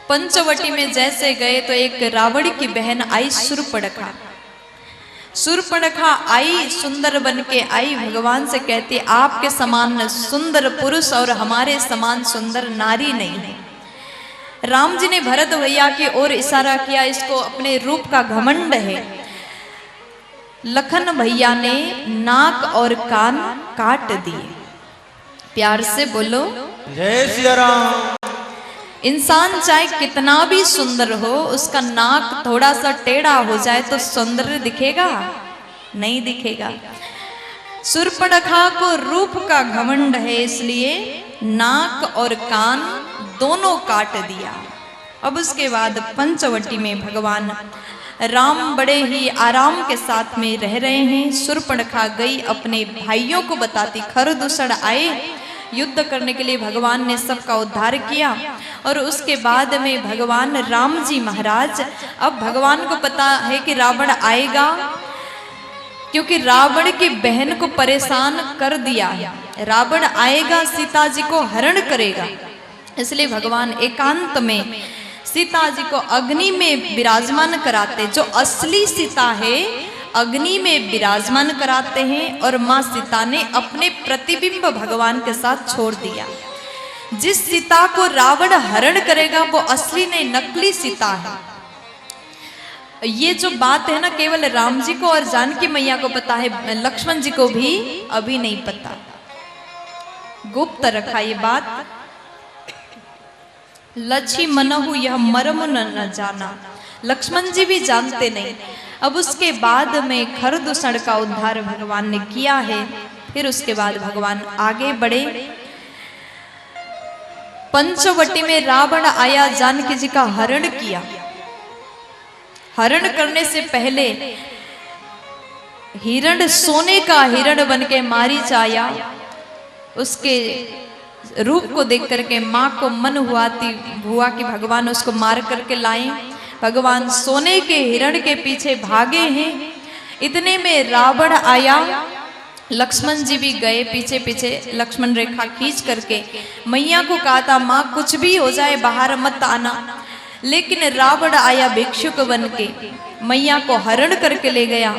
पंचवटी में जैसे गए तो एक रावण की बहन आई शूर्पणखा। शूर्पणखा आई, सुंदर बन के आई, भगवान से कहती आपके समान सुंदर पुरुष और हमारे समान सुंदर नारी नहीं है। राम जी ने भरत भैया की ओर इशारा किया, इसको अपने रूप का घमंड है। लखन भैया ने नाक और कान काट दिए। प्यार से बोलो जय सिया राम। इंसान चाहे कितना भी सुंदर हो, उसका नाक थोड़ा सा टेढ़ा हो जाए तो सौंदर्य दिखेगा? नहीं दिखेगा। शूर्पणखा को रूप का घमंड है, इसलिए नाक और कान दोनों काट दिया। अब उसके बाद पंचवटी में भगवान राम बड़े ही आराम के साथ में रह रहे हैं। शूर्पणखा गई अपने भाइयों को बताती, खरदूषण आए युद्ध करने के लिए, भगवान ने सबका उद्धार किया। और उसके बाद में भगवान राम जी महाराज, अब भगवान को पता है कि रावण आएगा, क्योंकि रावण की बहन को परेशान कर दिया है। रावण आएगा, सीता जी को हरण करेगा, इसलिए भगवान एकांत में सीता जी को अग्नि में विराजमान कराते। जो असली सीता है अग्नि में विराजमान कराते हैं, और माँ सीता ने अपने प्रतिबिंब भगवान के साथ छोड़ दिया। जिस सीता को रावण हरण करेगा वो असली नहीं, नकली सीता है। ये जो बात है ना, केवल राम जी को और जानकी मैया को पता है, लक्ष्मण जी को भी अभी नहीं पता, गुप्त रखा ये बात। लछि मनहु यह मर्म न जाना, लक्ष्मण जी भी जानते नहीं। अब उसके बाद में खरदूषण का उद्धार भगवान ने किया है। फिर उसके बाद भगवान आगे बढ़े। पंचवटी में रावण आया, जानकी जी का हरण किया। हरण करने से पहले हिरण, सोने का हिरण बन के मारीच आया। उसके रूप को देख करके माँ को मन हुआ कि भगवान उसको मार करके लाएं। भगवान सोने के हिरण के पीछे भागे हैं। इतने में रावण आया, लक्ष्मण जी भी गए पीछे पीछे, लक्ष्मण रेखा खींच करके। मैया को कहा था माँ कुछ भी हो जाए बाहर मत आना, लेकिन रावण आया भिक्षुक बन के, मैया को हरण करके ले गया।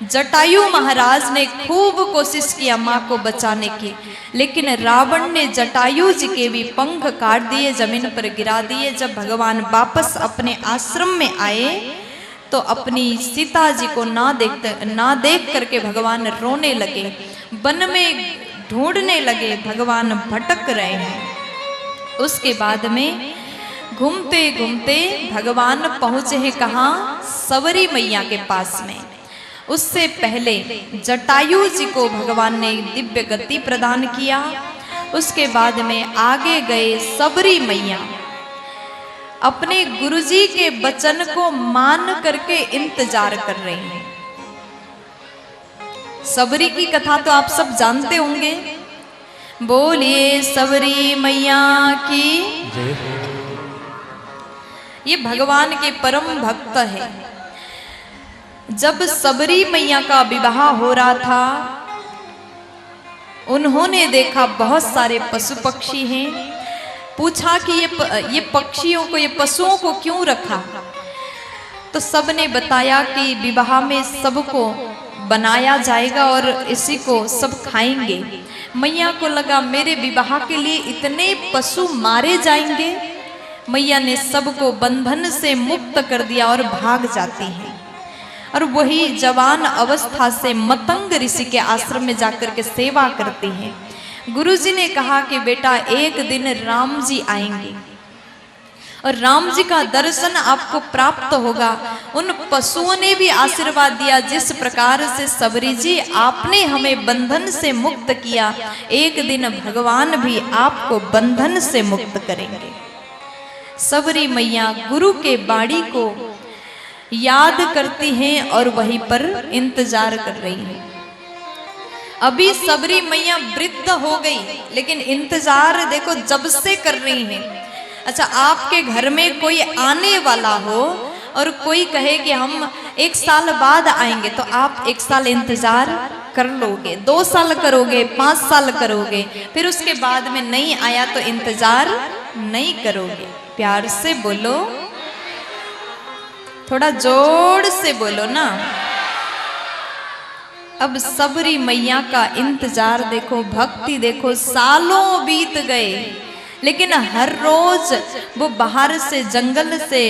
जटायु महाराज ने खूब कोशिश किया माँ को बचाने की, लेकिन रावण ने जटायु जी के भी पंख काट दिए, जमीन पर गिरा दिए। जब भगवान वापस अपने आश्रम में आए तो अपनी सीता जी को ना देख करके भगवान रोने लगे, वन में ढूंढने लगे, भगवान भटक रहे हैं। उसके बाद में घूमते घूमते भगवान पहुंचे हैं कहाँ? सबरी मैया के पास में। उससे पहले जटायु जी को भगवान ने दिव्य गति प्रदान किया। उसके बाद में आगे गए सबरी मैया अपने गुरुजी के वचन को मान करके इंतजार कर रही हैं। सबरी की कथा तो आप सब जानते होंगे। बोलिए सबरी मैया की। ये भगवान के परम भक्त है। जब सबरी मैया का विवाह हो रहा था, उन्होंने देखा बहुत सारे पशु पक्षी हैं। पूछा कि ये पक्षियों को, ये पशुओं को क्यों रखा? तो सब ने बताया कि विवाह में सबको बनाया जाएगा और इसी को सब खाएंगे। मैया को लगा मेरे विवाह के लिए इतने पशु मारे जाएंगे। मैया ने सबको बंधन से मुक्त कर दिया और भाग जाती हैं। और वही जवान अवस्था से मतंग ऋषि के आश्रम में जाकर के सेवा करती हैं। गुरुजी ने कहा कि बेटा एक दिन राम जी आएंगे और राम जी का दर्शन आपको प्राप्त होगा। उन पशुओं ने भी आशीर्वाद दिया, जिस प्रकार से सबरी जी आपने हमें बंधन से मुक्त किया, एक दिन भगवान भी आपको बंधन से मुक्त करेंगे। सबरी मैया गुरु के बाणी को याद करती हैं और वहीं पर इंतजार कर रही हैं। अभी सबरी मैया वृद्ध हो गई, लेकिन इंतजार देखो जब से कर रही हैं। अच्छा, आपके घर में कोई आने वाला हो और कोई कहे कि हम 1 साल बाद आएंगे, तो आप 1 साल इंतजार कर लोगे, 2 साल करोगे, 5 साल करोगे, फिर उसके बाद में नहीं आया तो इंतजार नहीं करोगे। प्यार से बोलो, थोड़ा जोर से बोलो ना। अब सबरी मैया का इंतजार देखो, भक्ति देखो, सालों बीत गए, लेकिन हर रोज वो बाहर से जंगल से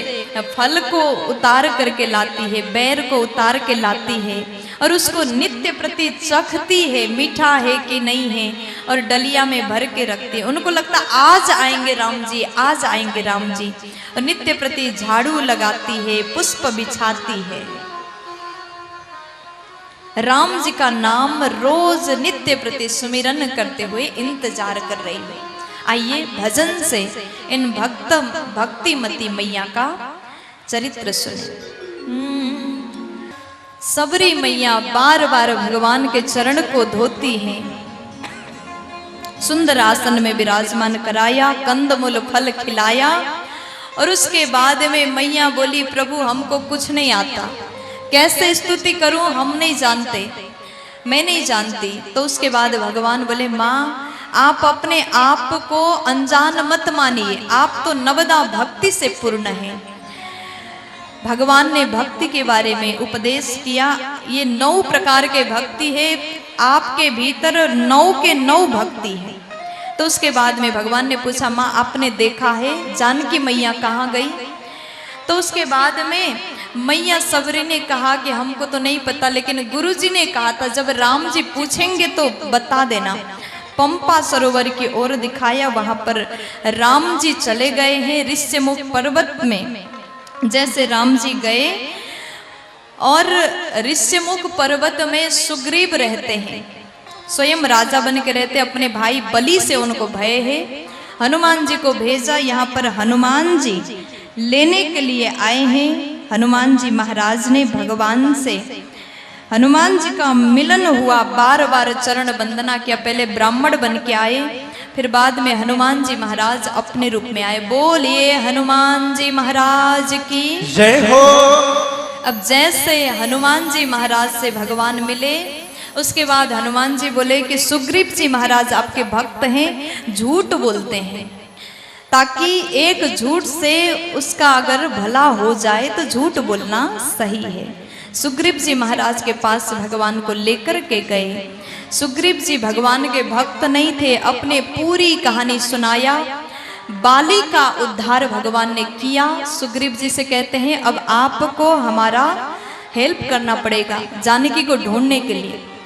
फल को उतार करके लाती है, बेर को उतार के लाती है और उसको नित्य प्रति चखती है, मीठा है कि नहीं है, और डलिया में भर के रखती है। उनको लगता आज आएंगे राम जी, आज आएंगे राम जी, और नित्य प्रति झाड़ू लगाती है, पुष्प बिछाती है, राम जी का नाम रोज नित्य प्रति सुमिरन करते हुए इंतजार कर रही है। आइए भजन से इन भक्तिमती मैया का चरित्र सुने। सबरी मैया बार बार भगवान के चरण को धोती हैं, सुंदर आसन में विराजमान कराया, कंदमूल फल खिलाया, और उसके बाद में मैया बोली प्रभु हमको कुछ नहीं आता, कैसे स्तुति करूं हम नहीं जानते, मैं नहीं जानती। तो उसके बाद भगवान बोले माँ आप अपने आप को अनजान मत मानिए, आप तो नवदा भक्ति से पूर्ण हैं। भगवान ने भक्ति के बारे में उपदेश किया, ये 9 प्रकार के भक्ति है, आपके भीतर 9 के 9 भक्ति है। तो उसके बाद में भगवान ने पूछा माँ आपने देखा है जानकी मैया कहाँ गई? तो उसके बाद में मैया सबरी ने कहा कि हमको तो नहीं पता, लेकिन गुरुजी ने कहा था जब राम जी पूछेंगे तो बता देना। पंपा सरोवर की ओर दिखाया, वहां पर राम जी चले गए हैं ऋष्यमुख पर्वत में। जैसे राम जी गए और ऋष्यमुख पर्वत में सुग्रीव रहते हैं, स्वयं राजा बन के रहते, अपने भाई बलि से उनको भय है। हनुमान जी को भेजा, यहाँ पर हनुमान जी लेने के लिए आए हैं। हनुमान जी महाराज ने भगवान से हनुमान जी का मिलन हुआ, बार बार चरण वंदना किया। पहले ब्राह्मण बन के आए, फिर बाद में हनुमान जी महाराज अपने रूप में आए। बोलिए हनुमान जी महाराज की जय हो। अब जैसे हनुमान जी महाराज से भगवान मिले, उसके बाद हनुमान जी बोले कि सुग्रीव जी महाराज आपके भक्त हैं, झूठ बोलते हैं, ताकि एक झूठ से उसका अगर भला हो जाए तो झूठ बोलना सही है। सुग्रीव जी महाराज के पास भगवान को लेकर के गए। सुग्रीव जी भगवान के भक्त नहीं थे, अपने पूरी कहानी सुनाया। बाली का उद्धार भगवान ने किया। सुग्रीव जी से कहते हैं अब आपको हमारा हेल्प करना पड़ेगा जानकी को ढूंढने के लिए।